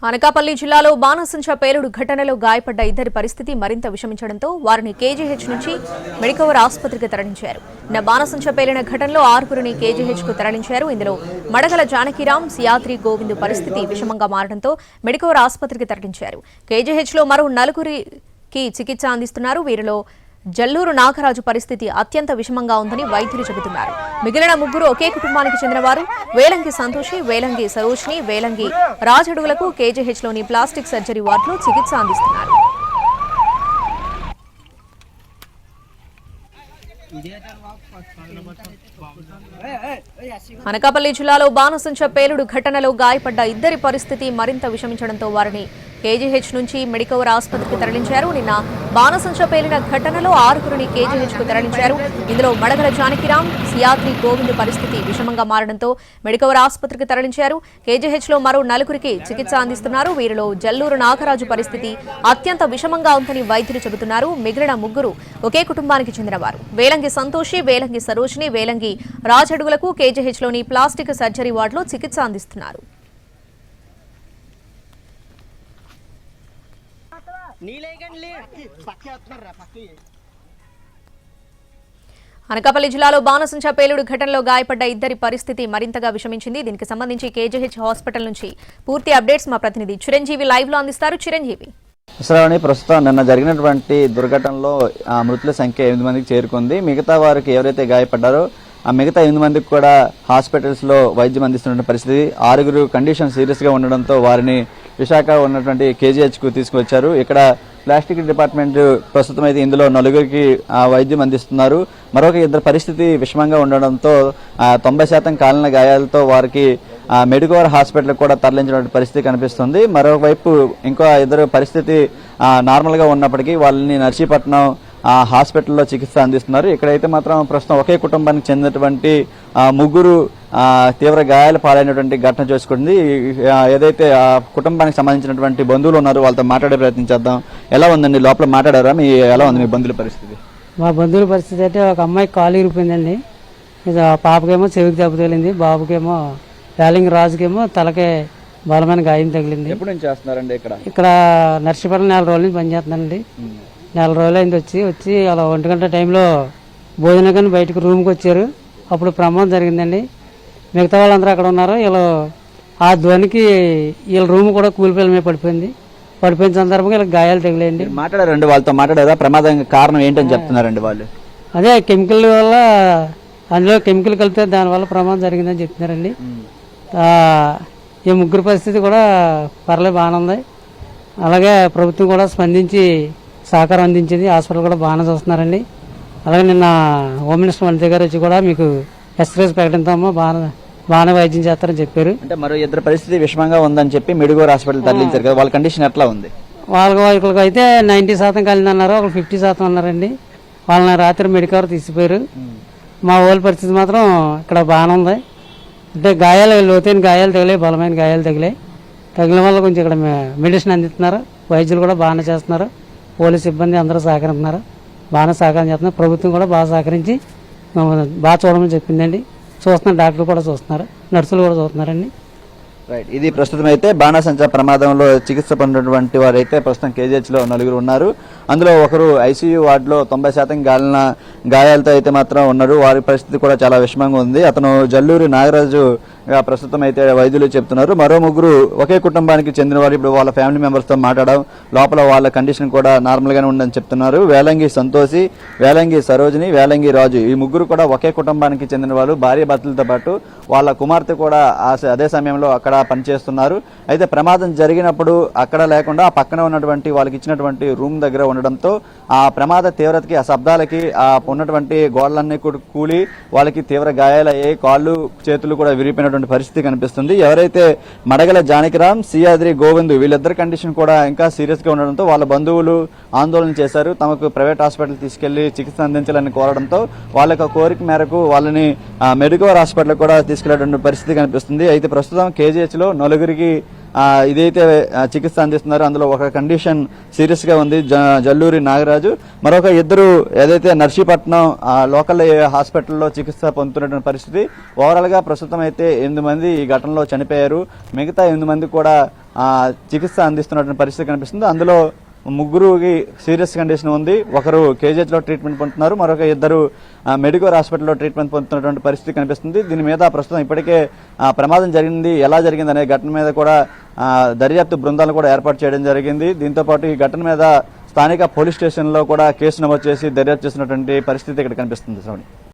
అనకాపల్లి జిల్లాలో బాణసంచా పేలుడు ఘటనలో గాయపడ్డ ఇద్దరి పరిస్థితి మరింత విషమించడంతో వారిని కేజీహెచ్ నుంచి మెడికవర్ ఆసుపత్రికి తరలించారు. బాణసంచా పేలిన ఘటనలో 6గురిని కేజీహెచ్కు తరలించారు. ఇందులో మడగల జానకిరాం, సియాద్రి గోవింద్ పరిస్థితి విషమంగా మారడంతో మెడికవర్ ఆసుపత్రికి తరలించారు. కేజీహెచ్లో మరో 4గురికి చికిత్స అందిస్తున్నారు. వీరిలో జల్లూరు నాగరాజు పరిస్థితి అత్యంత విషమంగా ఉందని వైద్యులు చెబుతున్నారు. మిగిలిన 3 ఒకే కుటుంబానికి చెందినవారు. వేలంగి సంతోషి, వేలంగి సరోజిని, వేలంగి రాజడుగులకు కేజీహెచ్లోని ప్లాస్టిక్ సర్జరీ వార్డులో చికిత్స అందిస్తున్నారు. అనకాపల్లి జిల్లాలో బాణసంచా పేలుడు ఘటనలో గాయపడ్డ ఇద్దరి పరిస్థితి మరింత విషమించడంతో వారిని కేజీహెచ్ నుంచి మెడికవర్ ఆసుపత్రికి తరలించారు. నిన్న బాణసంచా పేలిన ఘటనలో 6గురిని కేజీహెచ్కు తరలించారు. ఇందులో మడగల జానకిరాం, సియాద్రి గోవింద్ పరిస్థితి విషమంగా మారడంతో మెడికవర్ ఆసుపత్రికి తరలించారు. కేజీహెచ్లో మరో 4గురికి చికిత్స అందిస్తున్నారు. వీరిలో జల్లూరు నాగరాజు పరిస్థితి అత్యంత విషమంగా ఉందని వైద్యులు చెబుతున్నారు. మిగిలిన 3 ఒకే కుటుంబానికి చెందినవారు. వేలంగి సంతోషి, వేలంగి సరోజిని, వేలంగి రాజడుగులకు కేజీహెచ్లోని ప్లాస్టిక్ సర్జరీ వార్డులో చికిత్స అందిస్తున్నారు. అనకాపల్లి జిల్లాలో బాణసంచా పేలుడు ఘటనలో గాయపడ్డ ఇద్దరి పరిస్థితి మరింతగా విషమించింది. దీనికి సంబంధించి కేజీహెచ్ హాస్పిటల్ నుంచి పూర్తి అప్డేట్స్ మా ప్రతినిధి చిరంజీవి లైవ్ లో అందిస్తారు. చిరంజీవి, ప్రస్తుతం నిన్న జరిగినటువంటి దుర్ఘటనలో మృతుల సంఖ్య 8 మందికి చేరుకుంది. మిగతా వారికి ఎవరైతే గాయపడ్డారో ఆ మిగతా 8 మందికి కూడా హాస్పిటల్స్ లో వైద్యం అందిస్తున్న పరిస్థితి. 6గురు కండిషన్ సీరియస్ గా ఉండడంతో వారిని విశాఖ ఉన్నటువంటి కేజీహెచ్ కు తీసుకువచ్చారు. ఇక్కడ ప్లాస్టిక్ డిపార్ట్మెంట్ ప్రస్తుతం అయితే ఇందులో 4గురికి వైద్యం అందిస్తున్నారు. మరొక 2 పరిస్థితి విషమంగా ఉండడంతో 90% కాలిన గాయాలతో వారికి మెడికవర్ హాస్పిటల్ కూడా తరలించిన పరిస్థితి కనిపిస్తుంది. మరోవైపు ఇంకో 2 పరిస్థితి నార్మల్ గా ఉన్నప్పటికీ వాళ్ళని నర్సీపట్నం హాస్పిటల్లో చికిత్స అందిస్తున్నారు. ఇక్కడైతే మాత్రం ప్రస్తుతం ఒకే కుటుంబానికి చెందినటువంటి 3 తీవ్ర గాయాలు పాలైనటువంటి ఘటన చూసుకుంది. ఏదైతే ఆ కుటుంబానికి సంబంధించినటువంటి బంధువులు ఉన్నారో వాళ్ళతో మాట్లాడే ప్రయత్నం చేద్దాం. ఎలా ఉందండి, లోపల మాట్లాడారా? ఎలా ఉంది మీ బంధువుల పరిస్థితి? మా బంధువుల పరిస్థితి అయితే ఒక అమ్మాయికి కాలు ఇరిపోయిందండి. ఇది పాపకేమో చెవికి దెబ్బ తగిలింది, బాబుకేమో వేలంగి రాజుకేమో తలకే బలమైన గాయం తగిలింది. ఎప్పుడు నుంచి చేస్తున్నారండి ఇక్కడ నర్సీపట్నం 4 రోజుల నుంచి పనిచేస్తున్నానండి. 4 రోజులు అయింది వచ్చి అలా 1 గంట టైంలో భోజనం కానీ బయటకు రూమ్కి వచ్చారు. అప్పుడు ప్రమాదం జరిగిందండి. మిగతా వాళ్ళందరూ అక్కడ ఉన్నారు. వీళ్ళు ఆ ధ్వనికి వీళ్ళ రూమ్ కూడా కూలిపోయిన మీద పడిపోయిన సందర్భంగా వీళ్ళకి గాయాలు తగిలేయండి. మాట్లాడారండి, వాళ్ళతో మాట్లాడారా? ప్రమాదం కారణం ఏంటని చెప్తున్నారండి వాళ్ళు? అదే కెమికల్ వల్ల, అందులో కెమికల్ కలిపితే దానివల్ల ప్రమాదం జరిగిందని చెప్తున్నారండి. ఈ 3 పరిస్థితి కూడా పర్లేదు, బాగానే ఉంది. అలాగే ప్రభుత్వం కూడా స్పందించి సహకారం అందించింది. హాస్పిటల్ కూడా బాగానే చూస్తున్నారండి. అలాగే నిన్న హోమ్ మినిస్టర్ మంత్రి గారు వచ్చి కూడా మీకు ఎక్స్ప్రెస్ ప్రకటిస్తామో బాగానే వైద్యం చేస్తారని చెప్పారు. అంటే మరో 2 పరిస్థితి విషమంగా ఉందని చెప్పి మెడికవర్ హాస్పిటల్ తరలించారు కదా, వాళ్ళ కండిషన్ ఎట్లా ఉంది? వాళ్ళకి అయితే 90% కలిందన్నారు, ఒకరు 50% అన్నారండి. వాళ్ళని రాత్రి మెడికవర్ తీసిపోయారు. మా వాళ్ళ పరిస్థితి మాత్రం ఇక్కడ బాగానే ఉంది. అంటే గాయాలు, లోతైన గాయాలు తగిలాయి, బలమైన గాయాలు తగిలిన వల్ల కొంచెం ఇక్కడ మెడిసిన్ అందిస్తున్నారు. వైద్యులు కూడా బాగానే చేస్తున్నారు. పోలీస్ సిబ్బంది అందరూ సహకరిస్తున్నారు, బాగానే సహకారం చేస్తున్నారు. ప్రభుత్వం కూడా బాగా సహకరించి బాగా చూడమని చెప్పిందండి. చూస్తున్నారు, డాక్టర్లు కూడా చూస్తున్నారు, నర్సులు కూడా చూస్తున్నారండి. రైట్, ఇది ప్రస్తుతం అయితే బాణసంచా ప్రమాదంలో చికిత్స పొందినటువంటి వారు అయితే ప్రస్తుతం కేజీహెచ్లో 4 ఉన్నారు. అందులో ఒకరు ఐసీయూ వార్డులో 90% గాయాలతో అయితే మాత్రం ఉన్నారు. వారి పరిస్థితి కూడా చాలా విషమంగా ఉంది. అతను జల్లూరు నాగరాజు ప్రస్తుతం అయితే వైద్యులు చెప్తున్నారు. మరో 3 ఒకే కుటుంబానికి చెందిన వారు. ఇప్పుడు వాళ్ళ ఫ్యామిలీ మెంబర్స్తో మాట్లాడడం, లోపల వాళ్ళ కండిషన్ కూడా నార్మల్గానే ఉందని చెప్తున్నారు. వేలంగి సంతోషి, వేలంగి సరోజిని, వేలంగి రాజు, ఈ 3 కూడా ఒకే కుటుంబానికి చెందిన వాళ్ళు. భార్య భర్తలతో పాటు వాళ్ళ కుమార్తె కూడా అదే సమయంలో అక్కడ పనిచేస్తున్నారు. అయితే ప్రమాదం జరిగినప్పుడు అక్కడ లేకుండా ఆ పక్కన ఉన్నటువంటి వాళ్ళకి ఇచ్చినటువంటి రూమ్ దగ్గర ఉండడంతో ఆ ప్రమాద తీవ్రతకి, ఆ శబ్దాలకి ఉన్నటువంటి గోడలన్నీ కూలి వాళ్ళకి తీవ్ర గాయాలయ్యాయి. కాళ్ళు చేతులు కూడా విరిగిపోయినటువంటి పరిస్థితి కనిపిస్తుంది. ఎవరైతే మడగల జానకిరాం, సియాద్రి గోవింద్ వీళ్ళిద్దరి కండిషన్ కూడా ఇంకా సీరియస్ గా ఉండడంతో వాళ్ళ బంధువులు ఆందోళన చేశారు. తమకు ప్రైవేట్ హాస్పిటల్ తీసుకెళ్లి చికిత్స అందించాలని కోరడంతో వాళ్ళకి కోరిక మేరకు వాళ్ళని మెడికవర్ హాస్పిటల్ కూడా తీసుకెళ్లేటువంటి పరిస్థితి కనిపిస్తుంది. అయితే ప్రస్తుతం కేజీహెచ్ లో 4గురికి ఇదైతే చికిత్స అందిస్తున్నారు. అందులో ఒక కండిషన్ సీరియస్గా ఉంది, జల్లూరి నాగరాజు. మరొక ఇద్దరు ఏదైతే నర్సీపట్నం లోకల్ హాస్పిటల్లో చికిత్స పొందుతున్నటువంటి పరిస్థితి. ఓవరాల్గా ప్రస్తుతం అయితే 8 మంది ఈ ఘటనలో చనిపోయారు. మిగతా 8 మంది కూడా చికిత్స అందిస్తున్నటువంటి పరిస్థితి కనిపిస్తుంది. అందులో 3 సీరియస్ కండిషన్ ఉంది. ఒకరు కేజీహెచ్లో ట్రీట్మెంట్ పొందుతున్నారు, మరొక 2 మెడికోర్ హాస్పిటల్లో ట్రీట్మెంట్ పొందుతున్నటువంటి పరిస్థితి కనిపిస్తుంది. దీని మీద ప్రస్తుతం ఇప్పటికే ప్రమాదం జరిగింది, ఎలా జరిగింది అనే ఘటన మీద కూడా దర్యాప్తు బృందాలను కూడా ఏర్పాటు చేయడం జరిగింది. దీంతోపాటు ఈ ఘటన మీద స్థానిక పోలీస్ స్టేషన్లో కూడా కేసు నమోదు చేసి దర్యాప్తు చేసినటువంటి పరిస్థితి ఇక్కడ కనిపిస్తుంది. శ్రవణి.